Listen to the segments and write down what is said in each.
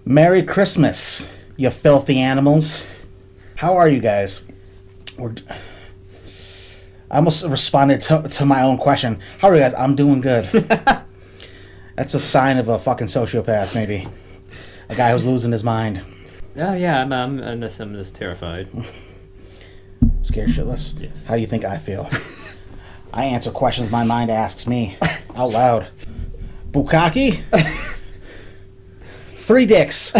Merry Christmas, you filthy animals. How are you guys? I almost responded to my own question. How are you guys? I'm doing good. That's a sign of a fucking sociopath, maybe. A guy who's losing his mind. Oh, yeah, I'm just terrified. Scared shitless? Yes. How do you think I feel? I answer questions my mind asks me. Out loud. Bukkake? 3 dicks.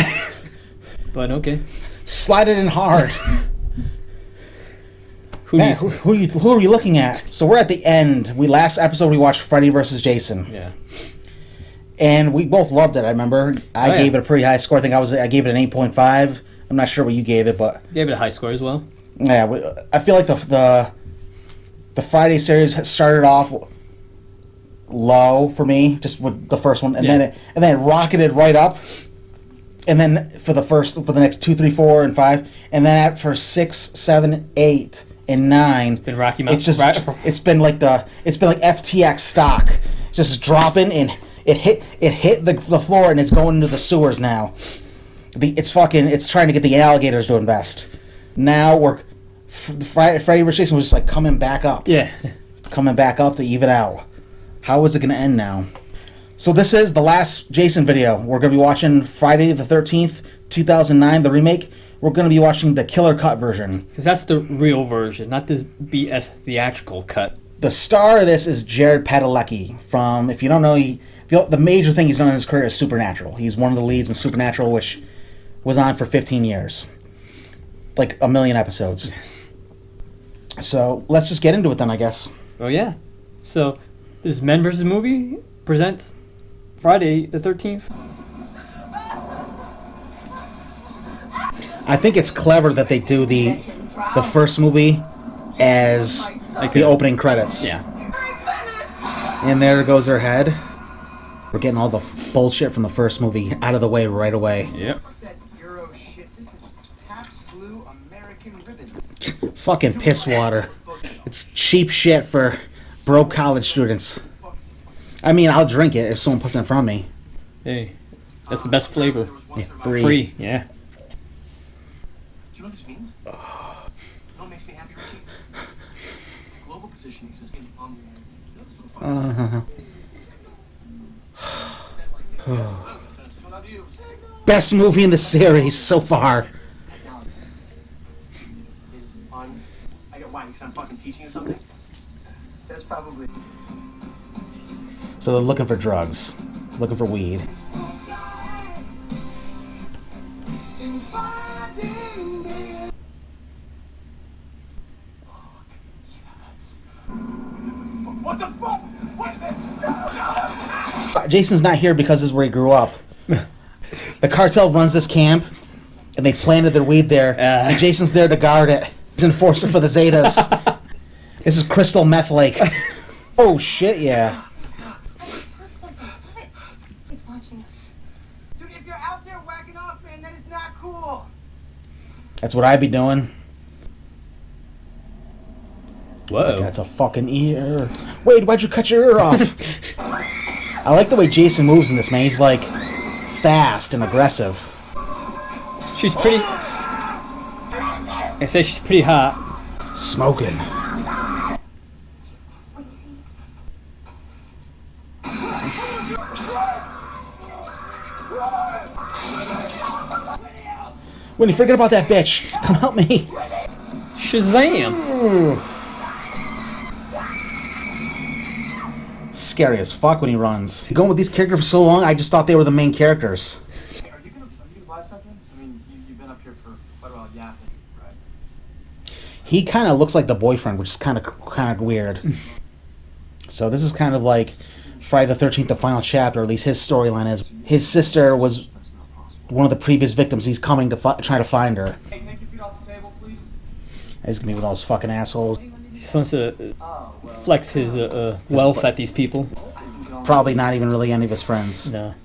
But okay. Slide it in hard. Who are you looking at? So we're at the end. Last episode we watched Freddy vs. Jason. Yeah. And we both loved it, I remember. I gave it a pretty high score. I think I gave it an 8.5. I'm not sure what you gave it, but... Gave it a high score as well. Yeah, I feel like the Friday series started off low for me, just with the first one, and then it rocketed right up. And then for the next 2, 3, 4, and 5, and then for 6, 7, 8, and 9, it's been Rocky Mountain. It's been like FTX stock, just dropping, and it hit the floor, and it's going into the sewers now. It's trying to get the alligators to invest. Now Freddy vs. Jason was just like coming back up. Yeah. Coming back up to even out. How is it going to end now? So this is the last Jason video. We're going to be watching Friday the 13th, 2009, the remake. We're going to be watching the killer cut version. Because that's the real version, not this BS theatrical cut. The star of this is Jared Padalecki from, if you don't know, the major thing he's done in his career is Supernatural. He's one of the leads in Supernatural, which was on for 15 years. Like a million episodes. So let's just get into it then, I guess. Oh, yeah. So this is Men vs. Movie presents Friday the 13th. I think it's clever that they do the first movie as the opening credits. Yeah. And there goes her head. We're getting all the bullshit from the first movie out of the way right away. Yep. Fucking piss water. It's cheap shit for broke college students. I mean, I'll drink it if someone puts it in front of me. Hey, that's the best flavor. Yeah, Free, yeah. Do you know what this means? You know what makes me happy, Richie? Global positioning system on Best movie in the series so far. I get why, because I'm fucking teaching you something? That's probably... So they're looking for drugs. Looking for weed. What the fuck? What's this? Jason's not here because this is where he grew up. The cartel runs this camp, and they planted their weed there, and Jason's there to guard it. He's enforcer for the Zetas. This is Crystal Meth Lake. Oh shit, yeah. Dude, if you're out there whacking off, man, that is not cool. That's what I'd be doing. Whoa. That's a fucking ear. Wade, why'd you cut your ear off? I like the way Jason moves in this, man. He's like fast and aggressive. She's pretty... I say she's pretty hot. Smoking. When you forget about that bitch, come help me. Shazam! Scary as fuck when he runs. Going with these characters for so long, I just thought they were the main characters. Hey, are you gonna buy something? I mean, you've been up here for quite a while yapping, right? He kind of looks like the boyfriend, which is kind of weird. So this is kind of like Friday the 13th, the final chapter, or at least his storyline is. His sister was one of the previous victims. He's coming to try to find her. Hey, take your feet off the table, please. He's gonna be with all those fucking assholes. He just wants to flex his wealth at these people. Probably not even really any of his friends. No.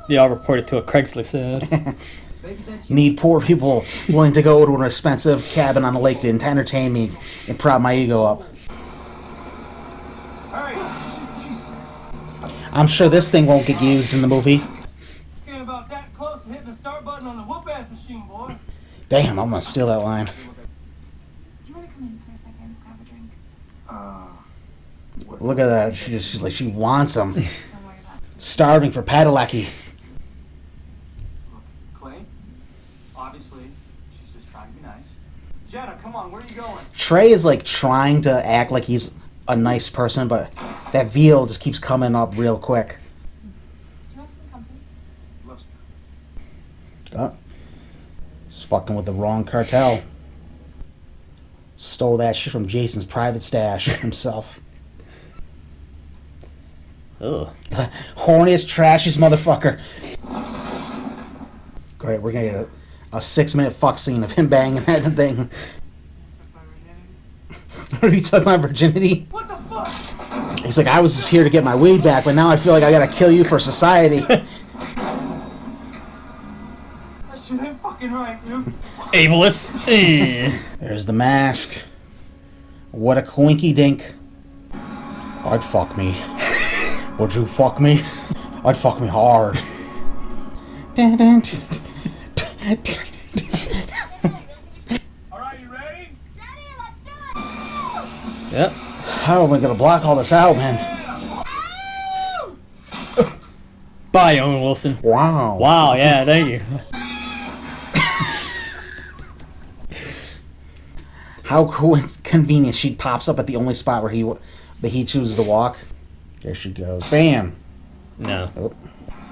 They all reported to a Craigslist ad. Need poor people willing to go to an expensive cabin on the lake to entertain me and prop my ego up. I'm sure this thing won't get used in the movie. Getting about that close to hitting the start button on the whoop-ass machine, boy. Damn, I'm gonna steal that line. Do you want to come in for a second, grab a drink? Look at that. She's like, she wants him. Don't worry about it. Starving for Padalecki. Look, Clay, obviously, she's just trying to be nice. Jenna, come on, where are you going? Trey is like trying to act like he's a nice person, but that veal just keeps coming up real quick. Do you want some company? Looks Oh. He's fucking with the wrong cartel. Stole that shit from Jason's private stash himself. Ugh. The horniest, trashiest motherfucker. Great, we're gonna get a 6-minute fuck scene of him banging that thing. Are you talking about virginity? What the fuck? He's like, I was just here to get my weed back, but now I feel like I gotta kill you for society. That shit ain't fucking right, dude. Ableist. Eh. There's the mask. What a quinky dink. I'd fuck me. Would you fuck me? I'd fuck me hard. Alright, you ready? Yep. How am I gonna block all this out, man? Bye, Owen Wilson. Wow. Wow, yeah, thank you. How convenient. She pops up at the only spot where he chooses to walk. There she goes. Bam. No. Oh.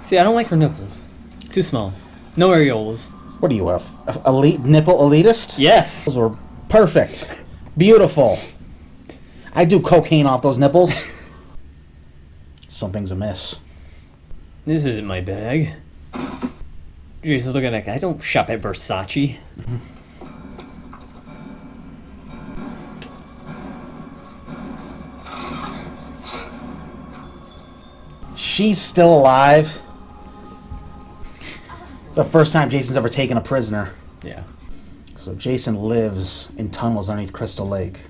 See, I don't like her nipples. Too small. No areolas. What are you, a elite nipple elitist? Yes. Those were perfect. Beautiful. I do cocaine off those nipples. Something's amiss. This isn't my bag. Jesus, look at that guy. I don't shop at Versace. She's still alive. It's the first time Jason's ever taken a prisoner. Yeah. So Jason lives in tunnels underneath Crystal Lake.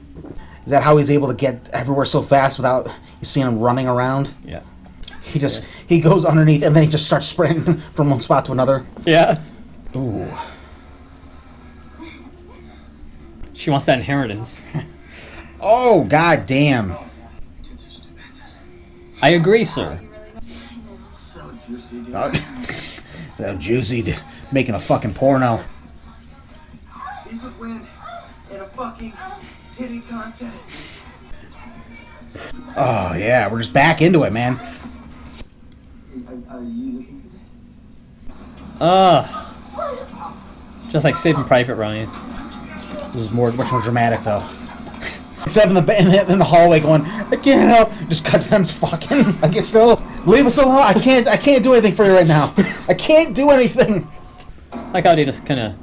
Is that how he's able to get everywhere so fast without you seeing him running around? Yeah. He goes underneath and then he just starts sprinting from one spot to another. Yeah. Ooh. She wants that inheritance. Oh, god damn. Tits are stupendous. I agree, sir. So juicy, dude. So juicy, making a fucking porno. These would win in a fucking titty contest. Oh yeah, we're just back into it, man. Are you looking for this? Just like Saving Private Ryan. This is much more dramatic though. Instead of in the hallway going, I can't help. Just cut to them fucking. I can still leave us alone. I can't do anything for you right now. I can't do anything. Like how they just kind of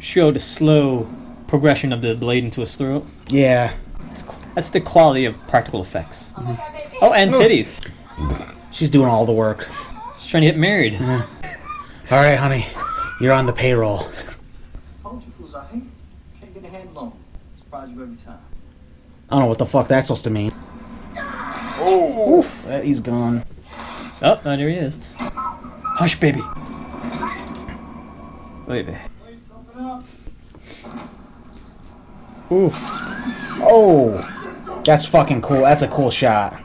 showed a slow progression of the blade into his throat. Yeah. That's the quality of practical effects. Oh, and titties. She's doing all the work. She's trying to get married. All right, honey, you're on the payroll. Told you fools, I hate. Can't get a handle on 'em. Surprise you every time. I don't know what the fuck that's supposed to mean. Oh, he's gone. Oh, there he is. Hush, baby. Wait, baby. Wait something up. Oof. Oh, that's fucking cool. That's a cool shot.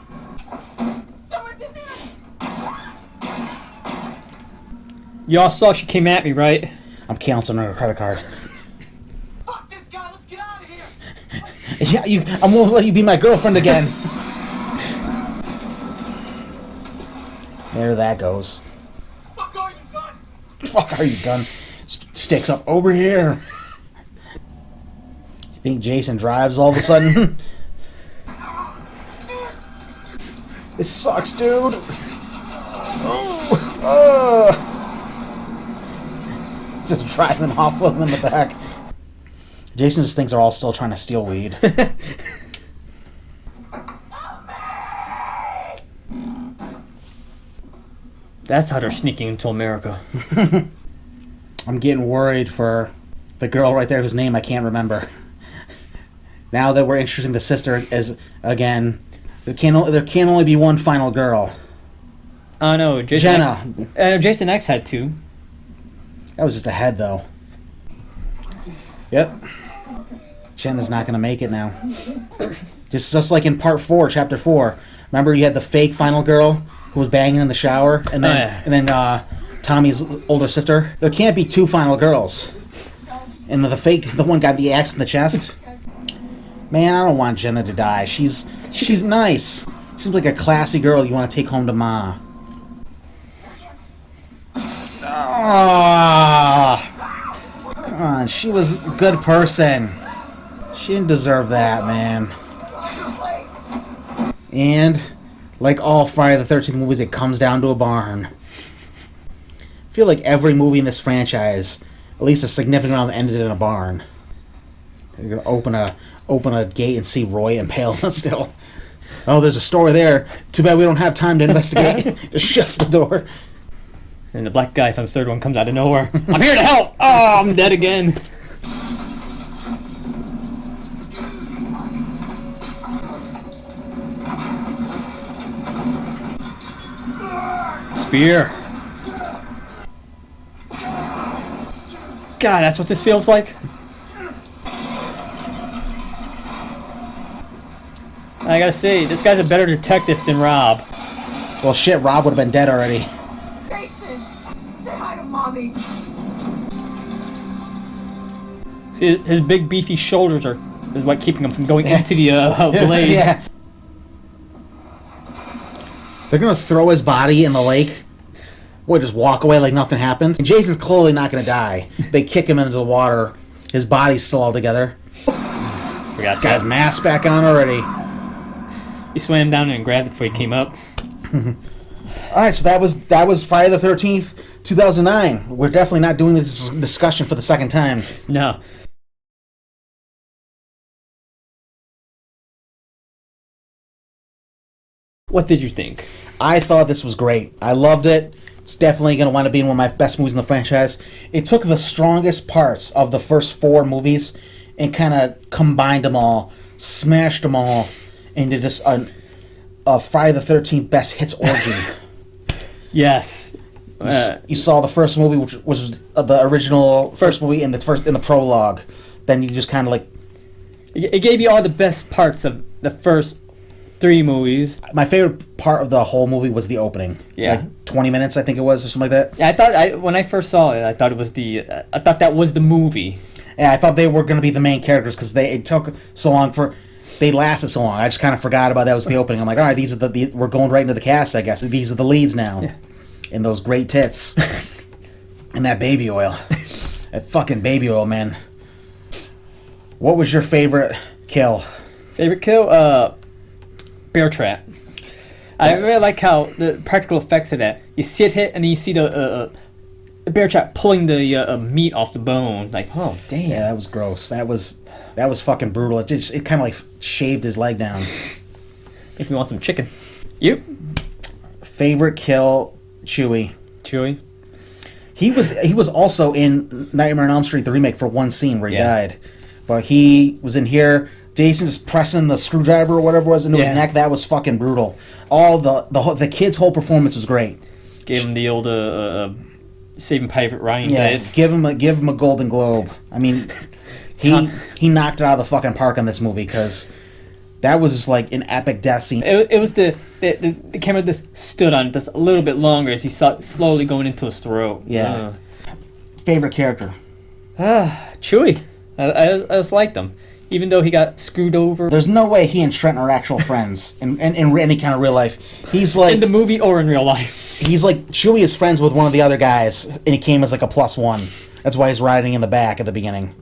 Y'all saw she came at me, right? I'm canceling her credit card. Fuck this guy, let's get out of here! Yeah, I'm gonna let you be my girlfriend again. There that goes. Fuck are you, gun? Fuck are you, gun? Sticks up over here. You think Jason drives all of a sudden? This sucks, dude. Oh. Just driving off with him in the back. Jason just thinks they're all still trying to steal weed. That's how they're sneaking into America. I'm getting worried for the girl right there whose name I can't remember. Now that we're introducing the sister as again, there can only be one final girl. Oh no, Jason Jenna. Jason X had two. That was just a head, though. Yep. Jenna's not going to make it now. Just like in part 4, chapter 4. Remember you had the fake final girl who was banging in the shower? And then Tommy's older sister? There can't be 2 final girls. And the one got the axe in the chest. Man, I don't want Jenna to die. She's nice. She's like a classy girl you want to take home to Ma. Ah, come on, she was a good person. She didn't deserve that, man. And like all Friday the 13th movies, it comes down to a barn. I feel like every movie in this franchise, at least a significant amount, ended in a barn. They're gonna open a gate and see Roy impaled still. Oh, there's a store there. Too bad we don't have time to investigate. Just shuts the door. And the black guy from the third one comes out of nowhere. I'm here to help! Oh, I'm dead again. Spear. God, that's what this feels like? I gotta say, this guy's a better detective than Rob. Well, shit, Rob would have been dead already. Jason, say hi to Mommy. See, his big beefy shoulders is what keeping him from going into the blade. Yeah. They're gonna throw his body in the lake. Boy, just walk away like nothing happened. And Jason's clearly not gonna die. They kick him into the water. His body's still all together. Forgot This guy's mask back on already. He swam down and grabbed it before he came up. Alright, so that was Friday the 13th, 2009. We're definitely not doing this discussion for the second time. No. What did you think? I thought this was great. I loved it. It's definitely going to wind up being one of my best movies in the franchise. It took the strongest parts of the first 4 movies and kind of combined them all, smashed them all into just a Friday the 13th best hits orgy. Yes. You saw the first movie, which was the original first movie in the prologue. Then you just kind of like... It gave you all the best parts of the first 3 movies. My favorite part of the whole movie was the opening. Yeah. Like 20 minutes, I think it was, or something like that. Yeah, I thought when I first saw it, I thought that was the movie. Yeah, I thought they were going to be the main characters because it took so long they lasted so long. I just kind of forgot about that was the opening. I'm like, all right, these are we're going right into the cast, I guess. These are the leads now. Yeah. And those great tits. And that baby oil. That fucking baby oil, man. What was your favorite kill? Favorite kill? Bear trap. I really like how the practical effects of that. You see it hit, and then you see the bear trap pulling the meat off the bone. Like, oh damn. Yeah, that was gross. That was fucking brutal. It kind of like shaved his leg down. Make me want some chicken. You? Favorite kill, Chewie. Chewie. He was also in Nightmare on Elm Street the remake for one scene where he Yeah. died, but he was in here. Jason just pressing the screwdriver or whatever it was into his neck. That was fucking brutal. All the kid's whole performance was great. Gave him the old Saving Private Ryan. Yeah, dive. give him a Golden Globe. I mean, he knocked it out of the fucking park on this movie because that was just like an epic death scene. It was the camera just stood on just a little bit longer as he saw it slowly going into his throat. Yeah. Favorite character? Chewie. I just liked him. Even though he got screwed over. There's no way he and Trent are actual friends in any kind of real life. He's like... In the movie or in real life. He's like... Chewie is friends with one of the other guys, and he came as like a +1. That's why he's riding in the back at the beginning.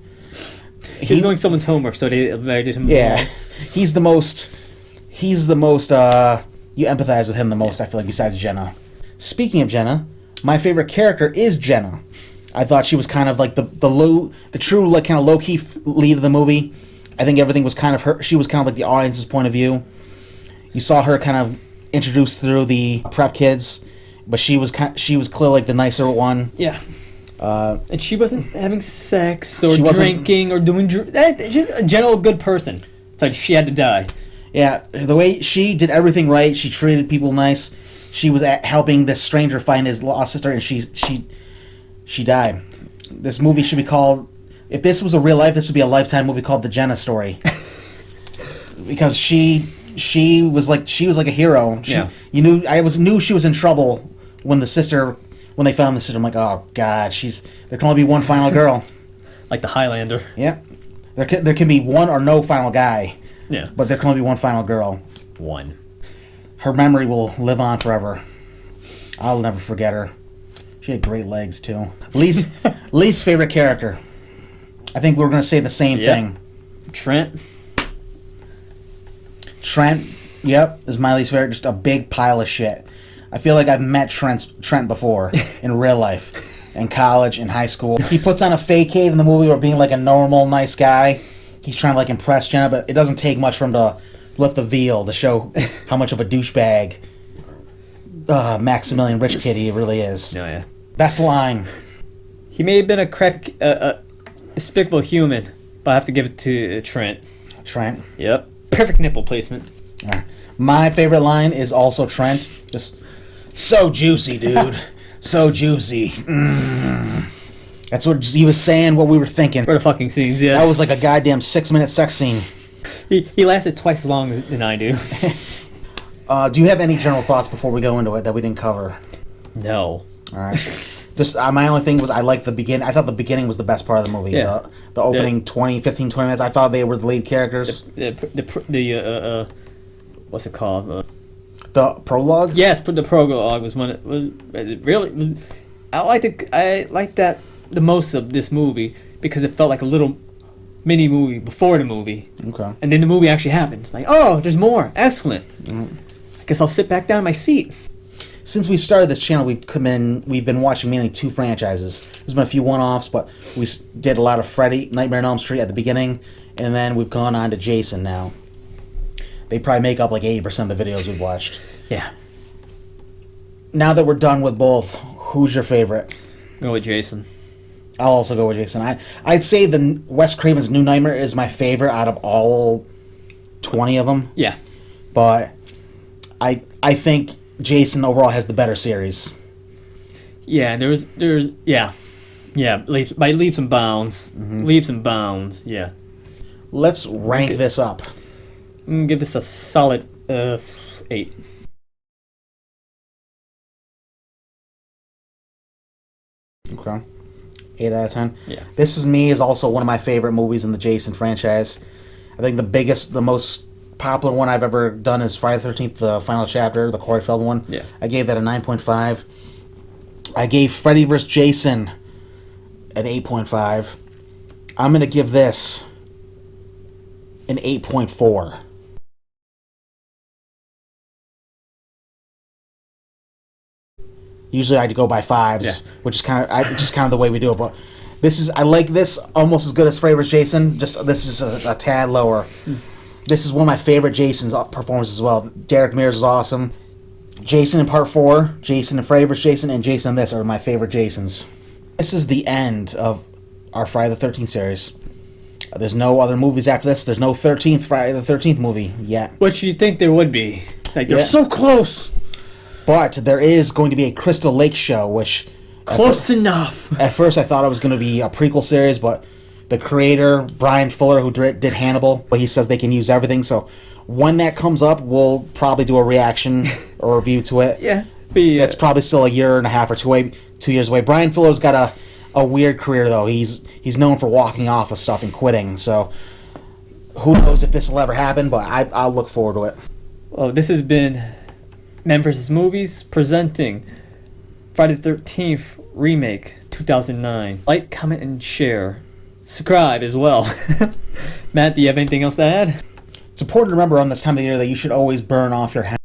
He's doing someone's homework, so they invited him. Yeah. He's the most... you empathize with him the most, I feel like, besides Jenna. Speaking of Jenna, my favorite character is Jenna. I thought she was kind of like the true like kind of low-key lead of the movie. I think everything was kind of her. She was kind of like the audience's point of view. You saw her kind of introduced through the prep kids, but she was clearly like the nicer one. Yeah. And she wasn't having sex or She wasn't- drinking or doing. She's a general good person. It's like she had to die. Yeah, the way she did everything right, she treated people nice. She was helping this stranger find his lost sister, and she she died. This movie should be called. If this was a real life, this would be a Lifetime movie called The Jenna Story. Because she was like a hero. You knew she was in trouble when they found the sister. I'm like, oh god, there can only be one final girl. Like the Highlander. Yeah, there can be one or no final guy. Yeah. But there can only be one final girl. One. Her memory will live on forever. I'll never forget her. She had great legs too. Least favorite character. I think we were gonna say the same thing. Trent. Trent, yep, is my least favorite. Just a big pile of shit. I feel like I've met Trent before in real life, in college, in high school. He puts on a fake cave in the movie or being like a normal, nice guy. He's trying to like impress Jenna, but it doesn't take much for him to lift the veil to show how much of a douchebag Maximilian Rich Kid he really is. Oh, yeah. Best line. He may have been a despicable human, but I have to give it to Trent. Trent. Yep. Perfect nipple placement. My favorite line is also Trent. Just so juicy, dude. So juicy. That's what he was saying, what we were thinking. For the fucking scenes, yeah. That was like a goddamn 6-minute sex scene. He lasted twice as long than I do. Do you have any general thoughts before we go into it that we didn't cover? No. All right. Just my only thing was I liked the beginning. I thought the beginning was the best part of the movie. Yeah. The opening 20 minutes. I thought they were the lead characters. The what's it called? The prologue. Yes, the prologue was one. It really. I liked that the most of this movie because it felt like a little mini movie before the movie. Okay. And then the movie actually happened. Like, oh, there's more. Excellent. I guess I'll sit back down in my seat. Since we've started this channel, we've been watching mainly 2 franchises. There's been a few one-offs, but we did a lot of Freddy, Nightmare on Elm Street at the beginning, and then we've gone on to Jason now. They probably make up like 80% of the videos we've watched. Yeah. Now that we're done with both, who's your favorite? Go with Jason. I'll also go with Jason. I'd say the Wes Craven's New Nightmare is my favorite out of all 20 of them. Yeah. But I think Jason overall has the better series. Yeah, there's yeah. By leaps and bounds. Leaps and bounds, yeah. Let's rank this up. I'm gonna give this a solid 8. Okay. 8 out of 10. Yeah. This is also one of my favorite movies in the Jason franchise. I think the most popular one I've ever done is Friday the 13th, the final chapter, the Corey Feldman one. Yeah. I gave that a 9.5. I gave Freddy vs. Jason an 8.5. I'm going to give this an 8.4. Usually I'd go by 5s, which is kind of the way we do it. But I like this almost as good as Freddy vs. Jason. Just this is a tad lower. This is one of my favorite Jason's performances as well. Derek Mears is awesome. Jason in Part 4, Jason and Freddy vs. Jason, and Jason in this are my favorite Jasons. This is the end of our Friday the 13th series. There's no other movies after this. There's no 13th Friday the 13th movie yet. What you think there would be? Like, they're so close. But there is going to be a Crystal Lake show, which... Close enough. At first I thought it was going to be a prequel series, but the creator, Brian Fuller, who did Hannibal, he says they can use everything. So when that comes up, we'll probably do a reaction or review to it. Yeah. It's probably still a year and a half or 2 years away. Brian Fuller's got a weird career, though. He's known for walking off of stuff and quitting. So who knows if this will ever happen, but I'll look forward to it. Well, this has been Men vs. Movies presenting Friday the 13th Remake 2009. Like, comment, and share. Subscribe as well. Matt, do you have anything else to add? It's important to remember on this time of the year that you should always burn off your